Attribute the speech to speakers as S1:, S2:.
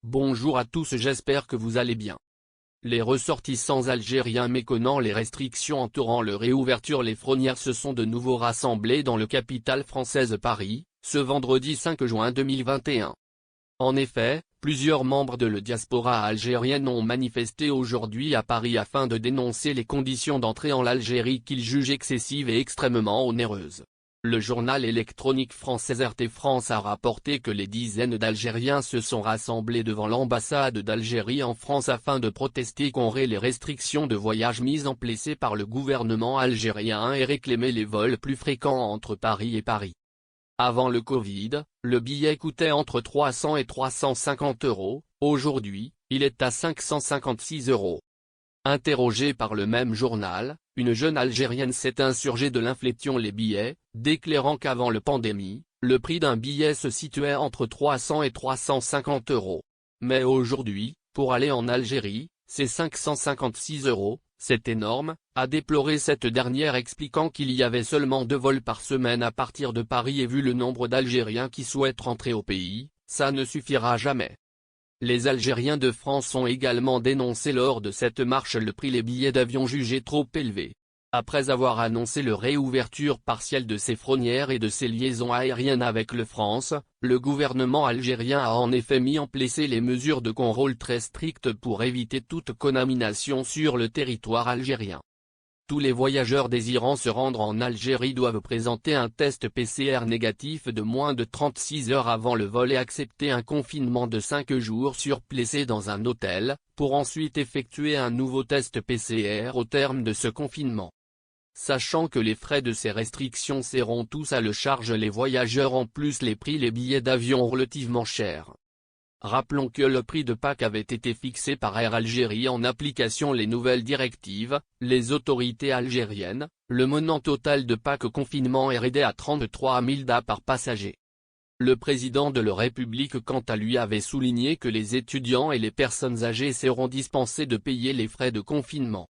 S1: Bonjour à tous, j'espère que vous allez bien. Les ressortissants algériens méconnaissant les restrictions entourant leur réouverture, les fronnières se sont de nouveau rassemblées dans le capitale française Paris, ce vendredi 5 juin 2021. En effet, plusieurs membres de la diaspora algérienne ont manifesté aujourd'hui à Paris afin de dénoncer les conditions d'entrée en Algérie qu'ils jugent excessives et extrêmement onéreuses. Le journal électronique français RT France a rapporté que les dizaines d'Algériens se sont rassemblés devant l'ambassade d'Algérie en France afin de protester contre les restrictions de voyage mises en place par le gouvernement algérien et réclamer les vols plus fréquents entre Paris et Paris. Avant le Covid, le billet coûtait entre 300 et 350 €, aujourd'hui, il est à 556 €. Interrogée par le même journal, une jeune Algérienne s'est insurgée de l'inflation les billets, déclarant qu'avant la pandémie, le prix d'un billet se situait entre 300 et 350 €. Mais aujourd'hui, pour aller en Algérie, c'est 556 €, c'est énorme, a déploré cette dernière, expliquant qu'il y avait seulement 2 vols par semaine à partir de Paris et vu le nombre d'Algériens qui souhaitent rentrer au pays, ça ne suffira jamais. Les Algériens de France ont également dénoncé lors de cette marche le prix des billets d'avion jugé trop élevé. Après avoir annoncé la réouverture partielle de ses frontières et de ses liaisons aériennes avec la France, le gouvernement algérien a en effet mis en place les mesures de contrôle très strictes pour éviter toute contamination sur le territoire algérien. Tous les voyageurs désirant se rendre en Algérie doivent présenter un test PCR négatif de moins de 36 heures avant le vol et accepter un confinement de 5 jours sur place dans un hôtel, pour ensuite effectuer un nouveau test PCR au terme de ce confinement. Sachant que les frais de ces restrictions seront tous à la charge les voyageurs, en plus les prix des billets d'avion relativement chers. Rappelons que le prix de Pâques avait été fixé par Air Algérie en application les nouvelles directives, les autorités algériennes, le montant total de Pâques confinement est réduit à 33 000 DA par passager. Le président de la République quant à lui avait souligné que les étudiants et les personnes âgées seront dispensés de payer les frais de confinement.